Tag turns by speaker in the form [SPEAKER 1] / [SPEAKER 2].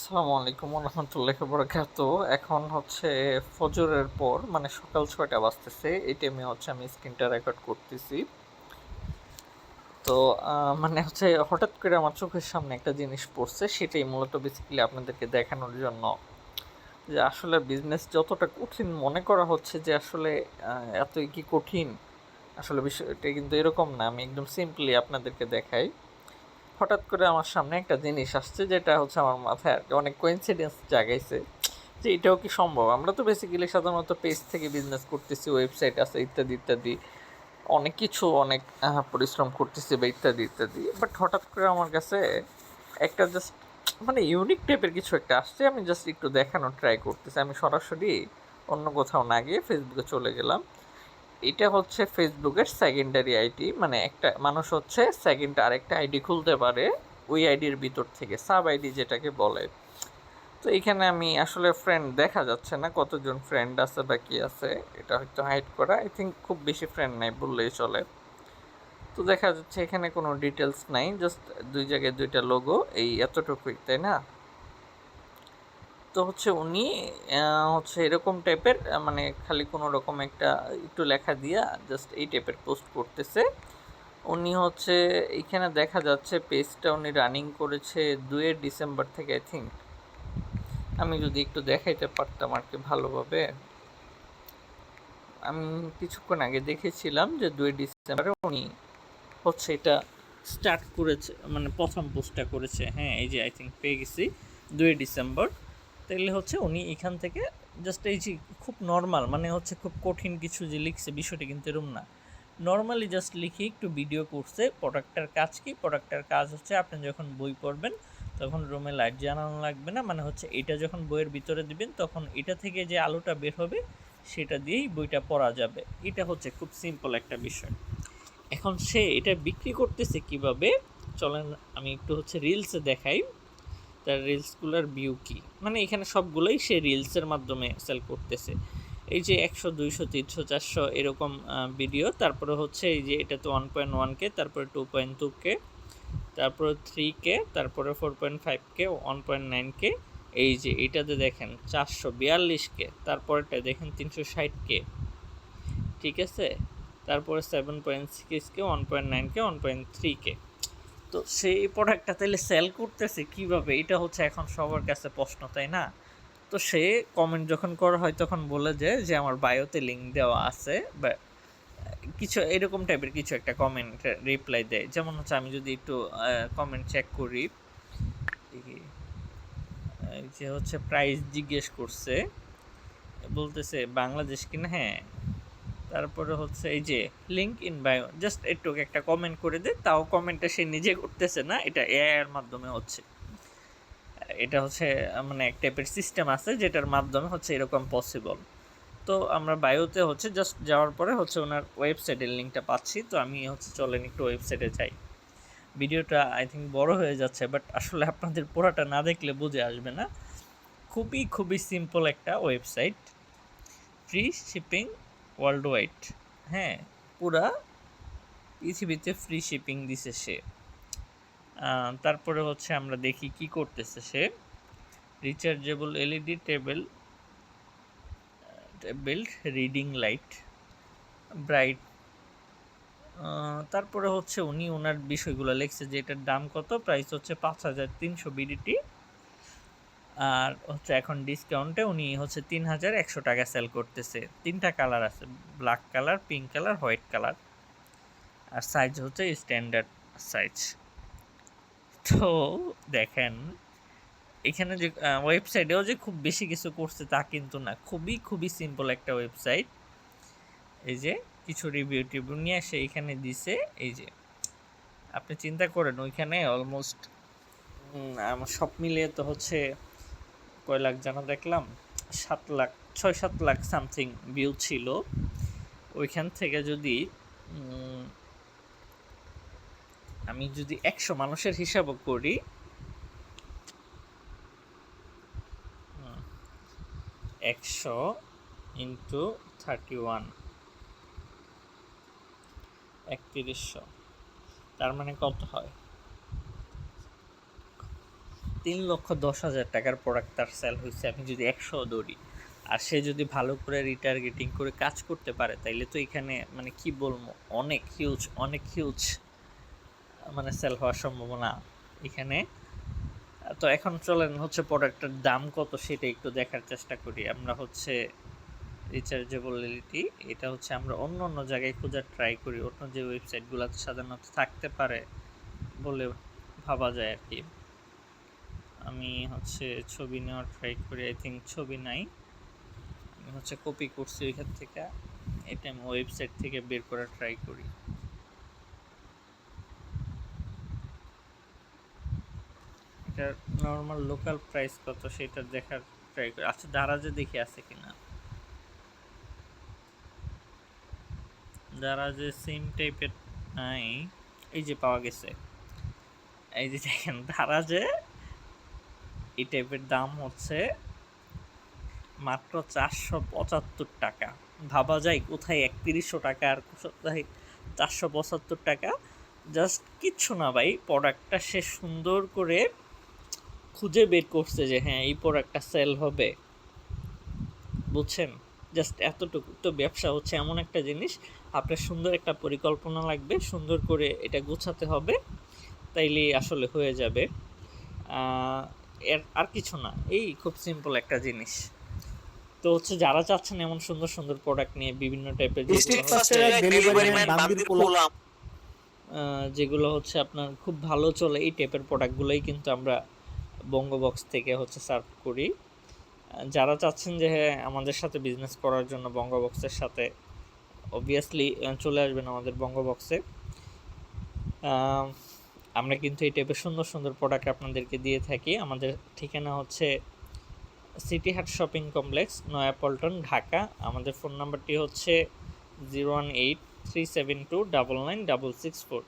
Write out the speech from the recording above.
[SPEAKER 1] আসসালামু আলাইকুম রহমতুল্লাহি বারাকাতুহু। এখন হচ্ছে ফজরের পর, মানে সকাল 6টা বাজতেছে। এই টাইমে হচ্ছে আমি স্ক্রিনটা রেকর্ড করতেছি। তো মানে হচ্ছে হঠাৎ করে আমার চোখের সামনে একটা জিনিস পড়ছে, সেটাই মূলত বেসিক্যালি আপনাদেরকে দেখানোর জন্য যে আসলে বিজনেস যতটা কঠিন মনে করা হচ্ছে, যে আসলে এতই কি কঠিন। আসলে বিষয়টা কিন্তু এরকম না। আমি একদম সিম্পলি আপনাদেরকে দেখাই। হঠাৎ করে আমার সামনে একটা জিনিস আসছে, যেটা হচ্ছে আমার মাথায় আর কি অনেক কোইন্সিডেন্স জাগাইছে, যে এটাও কি সম্ভব। আমরা তো বেসিক্যালি সাধারণত পেজ থেকে বিজনেস করতেছি, ওয়েবসাইট আছে ইত্যাদি ইত্যাদি, অনেক কিছু অনেক পরিশ্রম করতেছি বা ইত্যাদি ইত্যাদি। বাট হঠাৎ করে আমার কাছে একটা জাস্ট মানে ইউনিক টাইপের কিছু একটা আসছে। আমি জাস্ট একটু দেখানোর ট্রাই করতেছি। আমি সরাসরি অন্য কোথাও না গিয়ে ফেসবুকে চলে গেলাম। এটা হচ্ছে ফেসবুকের সেকেন্ডারি আইডি, মানে একটা মানুষ হচ্ছে সেকেন্ড আরেকটা আইডি খুলতে পারে ওই আইডির ভিতর থেকে, সাব আইডি যেটাকে বলে। তো এখানে আমি আসলে ফ্রেন্ড দেখা যাচ্ছে না, কতজন ফ্রেন্ড আছে বা কি আছে, এটা হয়তো হাইড করা। আই থিঙ্ক খুব বেশি ফ্রেন্ড নাই বললেই চলে। তো দেখা যাচ্ছে এখানে কোনো ডিটেলস নাই, জাস্ট দুই জায়গায় দুইটা লোগো, এই এতটুকুই, তাই না? তো হচ্ছে উনি হচ্ছে এরকম টাইপের, মানে খালি কোনো রকম একটা একটু লেখা দিয়া জাস্ট এই টাইপের পোস্ট করতেছে। উনি হচ্ছে এইখানে দেখা যাচ্ছে পেজটা উনি রানিং করেছে 2 ডিসেম্বর থেকে, আই থিঙ্ক। আমি যদি একটু দেখাইতে পারতাম আর কি ভালোভাবে। আমি কিছুক্ষণ আগে দেখেছিলাম যে 2 ডিসেম্বরে উনি হচ্ছে এটা স্টার্ট করেছে, মানে প্রথম পোস্টটা করেছে। হ্যাঁ, এই যে আই থিঙ্ক পেয়ে গেছি 2 ডিসেম্বর। তাহলে হচ্ছে উনি এখান থেকে জাস্ট এই যে খুব নর্মাল, মানে হচ্ছে খুব কঠিন কিছু যে লিখছে বিষয়টা কিন্তু এরম না। নর্মালি জাস্ট লিখে একটু ভিডিও করছে। প্রোডাক্টটার কাজ কি? প্রোডাক্টটার কাজ হচ্ছে আপনি যখন বই পড়বেন তখন রুমে লাইট জ্বালানো লাগবে না, মানে হচ্ছে এটা যখন বইয়ের ভিতরে দিবেন তখন এটা থেকে যে আলোটা বের হবে সেটা দিয়েই বইটা পড়া যাবে। এটা হচ্ছে খুব সিম্পল একটা বিষয়। এখন সে এটা বিক্রি করতেছে কিভাবে, চলেন আমি একটু হচ্ছে রিলসে দেখাই তার রিলসগুলোর ভিউ কি। মানে এখানে সবগুলোই সে রিলসের মাধ্যমে সেল করতেছে। এই যে 100, 200, 300, 400 এরকম ভিডিও। তারপরে হচ্ছে এই যে এটা তো 1.1K, তারপরে 2.2K, তারপরে 3K, তারপরে 4.5K, 1.9K। এই যে এটাতে দেখেন 442K, তারপরেটা দেখেন 360K, ঠিক আছে। তারপরে 7.6K, 1.9K, 1.3K। তো সেই প্রোডাক্টটা তাহলে সেল করতেছে কিভাবে, এটা হচ্ছে এখন সবার কাছে প্রশ্ন, তাই না? তো সে কমেন্ট যখন করা হয় তখন বলে যে আমার বায়োতে লিঙ্ক দেওয়া আছে, বা কিছু এরকম টাইপের কিছু একটা কমেন্ট রিপ্লাই দেয়। যেমন হচ্ছে আমি যদি একটু কমেন্ট চেক করি, এই যে হচ্ছে প্রাইস জিজ্ঞেস করছে, বলতেছে বাংলাদেশ কিনা, হ্যাঁ। তারপরে হচ্ছে এই যে লিঙ্ক ইন বায়ো, জাস্ট একটু একটা কমেন্ট করে দে, তাও কমেন্টটা সে নিজে করতেছে না, এটা এআই এর মাধ্যমে হচ্ছে। এটা হচ্ছে মানে এক টাইপের সিস্টেম আছে যেটার মাধ্যমে হচ্ছে এরকম পসিবল। তো আমরা বায়োতে হচ্ছে জাস্ট যাওয়ার পরে হচ্ছে ওনার ওয়েবসাইটের লিঙ্কটা পাচ্ছি। তো আমি হচ্ছে চলেন একটু ওয়েবসাইটে যাই। ভিডিওটা আই থিঙ্ক বড় হয়ে যাচ্ছে, বাট আসলে আপনাদের পুরোটা না দেখলে বুঝে আসবে না। খুবই খুবই সিম্পল একটা website, free shipping world wide. হ্যাঁ, পুরা পৃথিবীতে ফ্রি শিপিং দিছে সে। তারপরে হচ্ছে আমরা দেখি কি করতেছে সে। Rechargeable LED table reading light bright. তারপরে হচ্ছে উনি ওনার বিষয়গুলো লিখছে যে এটার দাম কত, প্রাইস হচ্ছে 5300 বিডিটি, আর হচ্ছে এখন ডিসকাউন্টে উনি হচ্ছে 3100 টাকা সেল করতেছে। 3টা কালার আছে, black colour, pink colour, white colour, আর সাইজ হচ্ছে স্ট্যান্ডার্ড সাইজ। তো দেখেন এখানে যে ওয়েবসাইটেও যে খুব বেশি কিছু করছে তা কিন্তু না, খুবই খুবই সিম্পল একটা ওয়েবসাইট। এই যে কিছু রিভিউ টিভিউ নিয়ে এসে এখানে দিছে। এই যে আপনি চিন্তা করেন ওইখানে অলমোস্ট আমার সব মিলিয়ে তো হচ্ছে কয় লাখ জানা দেখলাম, 7 লাখ, 6-7 লাখ সামথিং ভিউ ছিল। ওইখান থেকে যদি আমি যদি 100 মানুষের হিসাব করি, 100 ইন্টু 31, 3100, তার মানে কত হয়? 3,10,000 টাকার প্রোডাক্ট তার সেল হয়েছে, আমি যদি 100 ধরি, আর সে যদি ভালো করে রিটার্গেটিং করে কাজ করতে পারে, তাইলে তো এখানে মানে কি বলবো, অনেক হিউজ মানে সেল হওয়ার সম্ভাবনা এখানে। তো এখন চলেন হচ্ছে প্রোডাক্টের দাম কত সেটা একটু দেখার চেষ্টা করি। আমরা হচ্ছে রিচার্জেবিলিটি, এটা হচ্ছে আমরা অন্য অন্য জায়গায় খোঁজার ট্রাই করি, অন্য যে ওয়েবসাইটগুলোতে সাধারণত থাকতে পারে বলে ভাবা যায় আর কি। আমি হচ্ছে ছবি নেওয়ার ট্রাই করি, আই থিঙ্ক ছবি নাই, আমি হচ্ছে কপি করছি ওইখান থেকে, এটা আমি ওয়েবসাইট থেকে বের করার ট্রাই করি। এটার নর্মাল লোকাল প্রাইস কত সেটা দেখার ট্রাই করি। আচ্ছা দারাজে দেখি আছে কিনা, দারাজে সেম টাইপের নাই, এই যে পাওয়া গেছে, এই যে দেখেন দারাজে এই টাইপের দাম হচ্ছে মাত্র 475 টাকা। ভাবা যায় কোথায় 3100 টাকা আর কোথায় 475 টাকা। জাস্ট কিচ্ছু না ভাই, প্রোডাক্টটা সে সুন্দর করে খুঁজে বের করছে যে হ্যাঁ এই প্রোডাক্টটা সেল হবে, বুঝছেন? জাস্ট এতটুকু। তো ব্যবসা হচ্ছে এমন একটা জিনিস, আপনার সুন্দর একটা পরিকল্পনা লাগবে, সুন্দর করে এটা গোছাতে হবে, তাইলেই আসলে হয়ে যাবে। এর আর কিছু না, এই খুব সিম্পল একটা জিনিস। তো হচ্ছে যারা চাচ্ছেন এমন সুন্দর সুন্দর প্রোডাক্ট নিয়ে বিভিন্ন টাইপের, যেগুলো হচ্ছে আপনার খুব ভালো চলে, এই টাইপের প্রোডাক্টগুলোই কিন্তু আমরা বঙ্গবক্স থেকে হচ্ছে সার্ভ করি। যারা চাচ্ছেন যে হ্যাঁ আমাদের সাথে বিজনেস করার জন্য বঙ্গবক্সের সাথে, অবভিয়াসলি চলে আসবেন আমাদের বঙ্গবক্সে। আমরা কিন্তু এই টাইপের সুন্দর সুন্দর প্রোডাক্ট আপনাদেরকে দিয়ে থাকি। আমাদের ঠিকানা হচ্ছে সিটি হাট শপিং কমপ্লেক্স, নয়াপল্টন, ঢাকা। আমাদের ফোন নাম্বারটি হচ্ছে 01837299664।